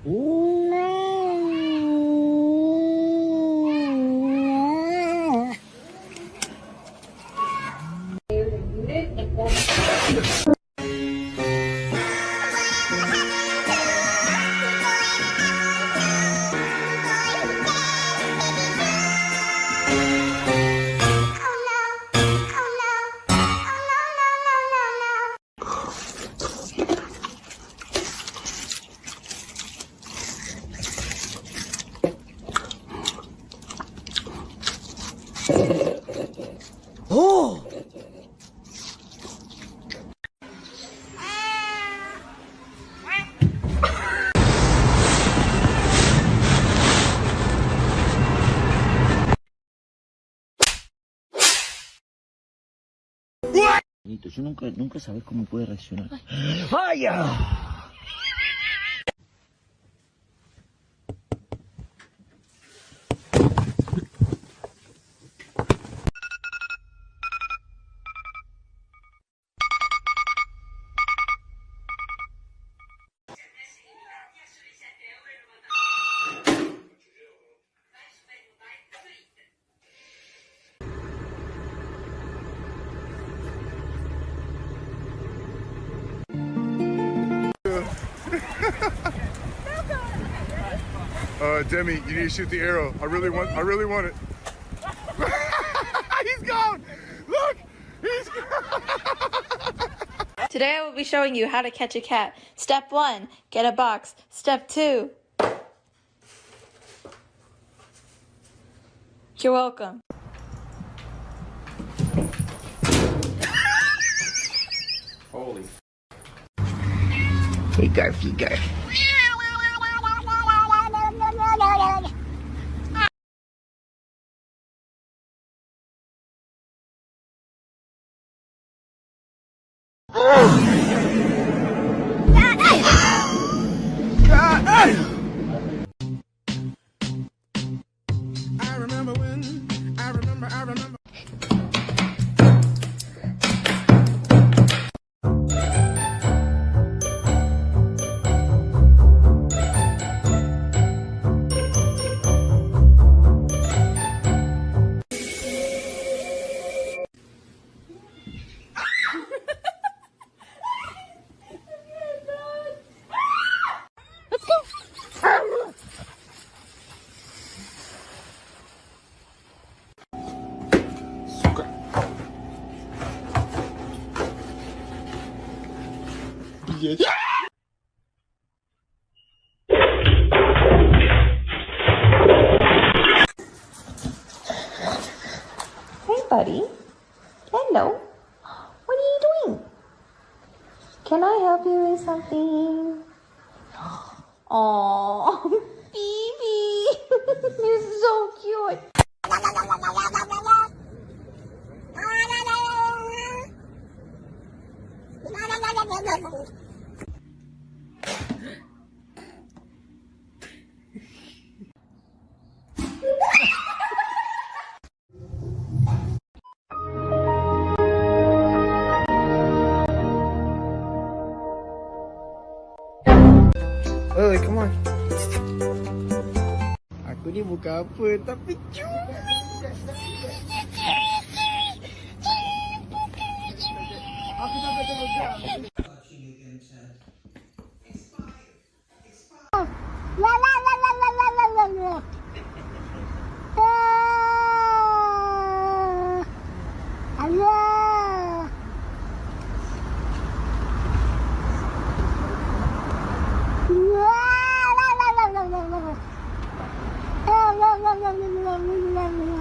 Oh! Yo nunca sabes cómo puede reaccionar. ¡Vaya! Demi, you need to shoot the arrow. I really want it. He's gone! Look! He's gone! Today I will be showing you how to catch a cat. Step 1, get a box. Step 2. You're welcome. Holy. Hey, Garfy, Garf. I remember. Hey, buddy. Hello. What are you doing? Can I help you with something? Aww, baby. You're so cute. Oi, come on. Aku ni bukan apa, tapi cumi. Aku tak betul-betul. La la la la la la la la la. Allah. La la la la la la. La la la la la la.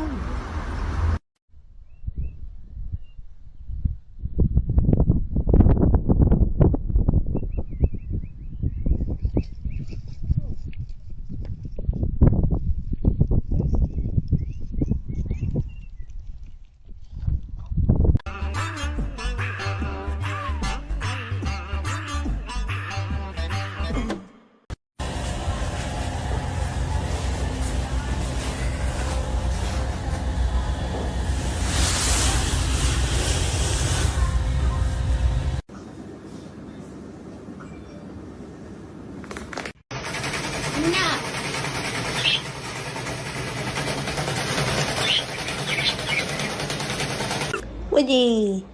Woody.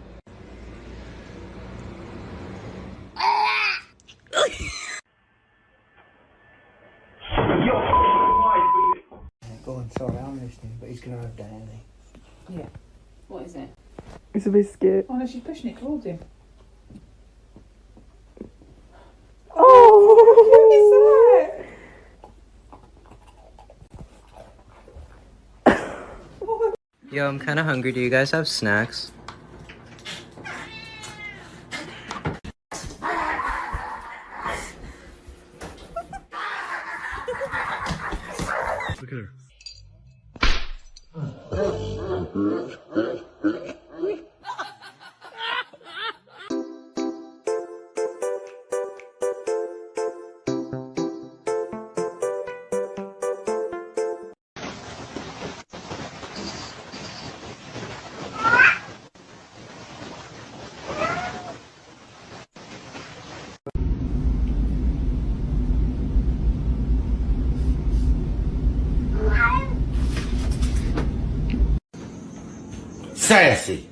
Go on, sorry, I'm listening, but he's going to have that, isn't he? Yeah. What is it? It's a biscuit. Oh no, she's pushing it towards him. Oh! Yo, I'm kind of hungry. Do you guys have snacks? Look at her. Sassy.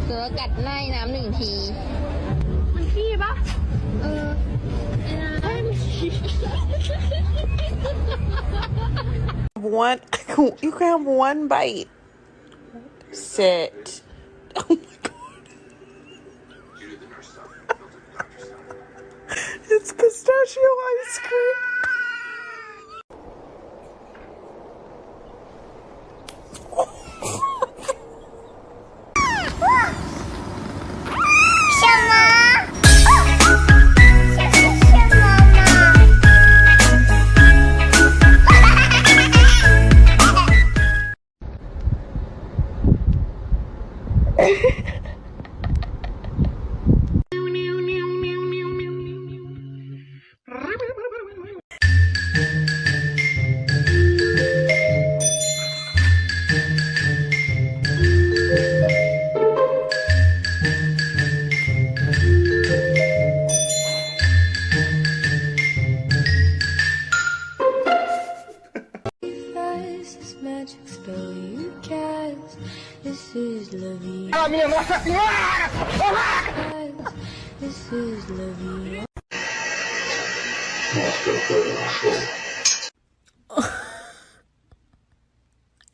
เสือกัดหน้าน้ำหนึ่งที One, you can have one bite. Sit. Oh my god. It's pistachio ice cream.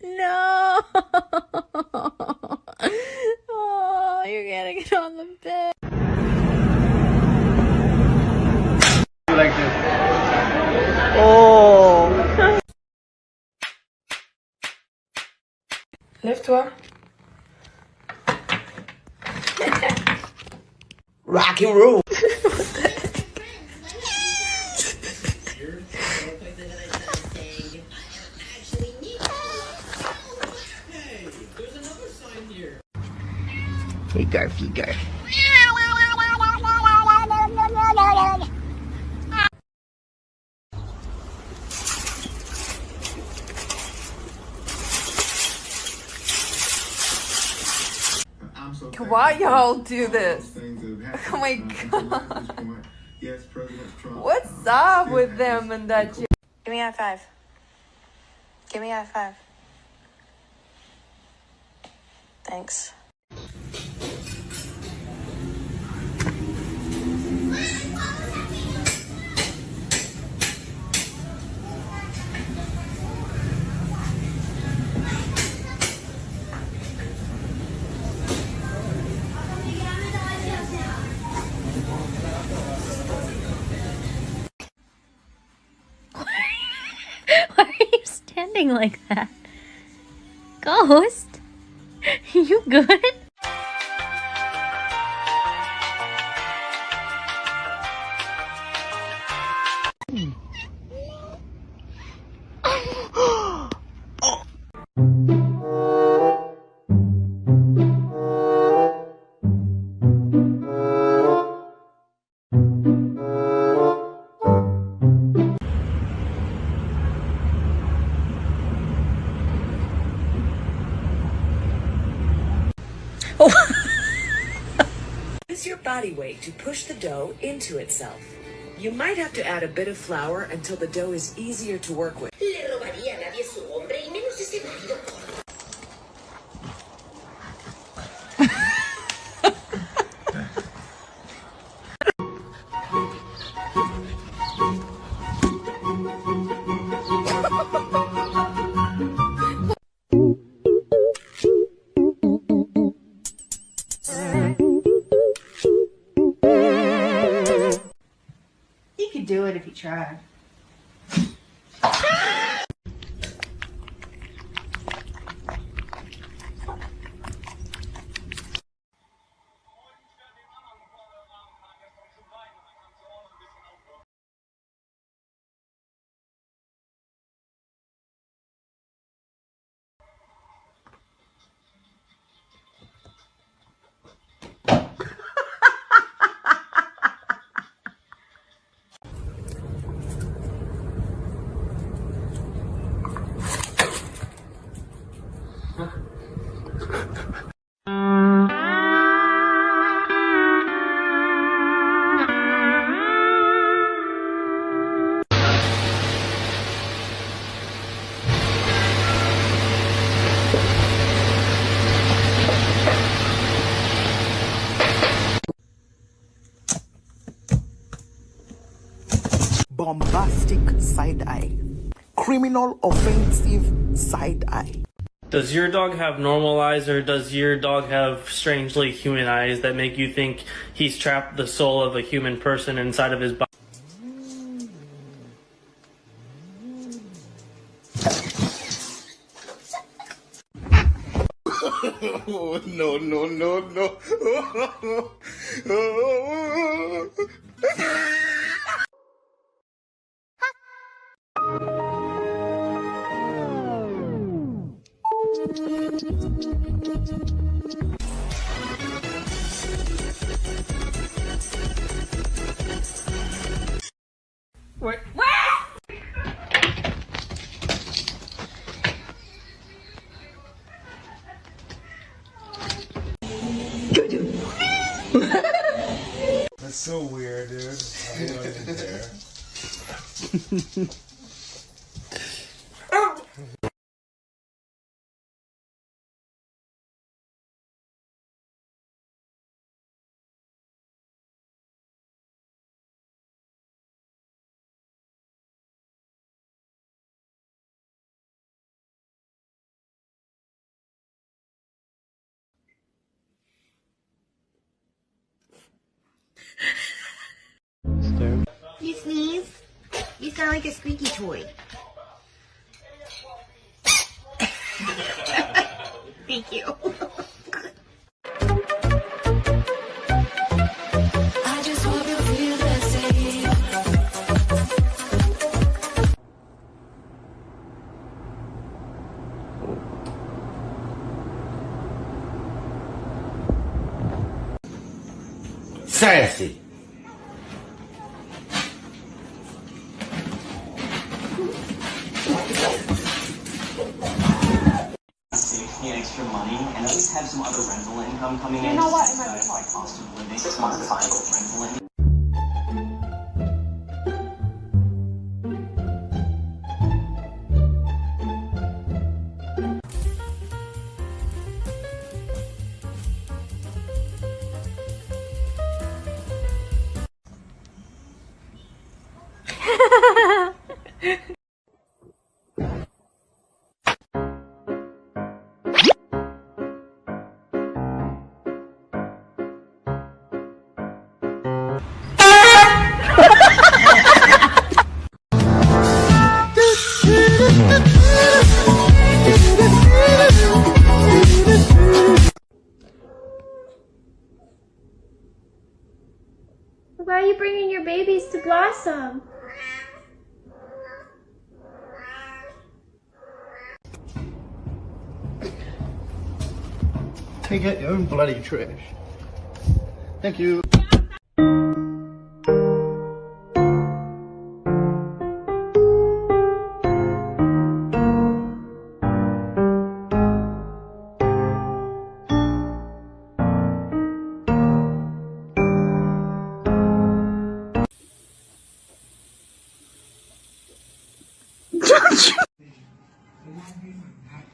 No! Oh, you're getting it on the bed. Oh. Lève-toi. Rock and roll. Hey, Garfy, Garf. Why y'all do this? Oh my god. What's up with them and that shit? Give me a high five. Give me a high five. Thanks. Why are you standing like that? Ghost? You good? body weight to push the dough into itself. You might have to add a bit of flour until the dough is easier to work with. Le robaría a nadie su hombre y menos ese marido gordo. He could do it if he tried. Bombastic side eye. Criminal offensive side eye. Does your dog have normal eyes, or does your dog have strangely human eyes that make you think he's trapped the soul of a human person inside of his body? Oh, no, no, no, no. What? That's so weird, dude. I don't even care. You sneeze, you sound like a squeaky toy. Thank you. I just hope you feel the same. Sassy. Need extra money and at least have some other rental income coming in. You know what? Like cost of living, modify rental income. Why are you bringing your babies to Blossom? Take out your own bloody trash. Thank you.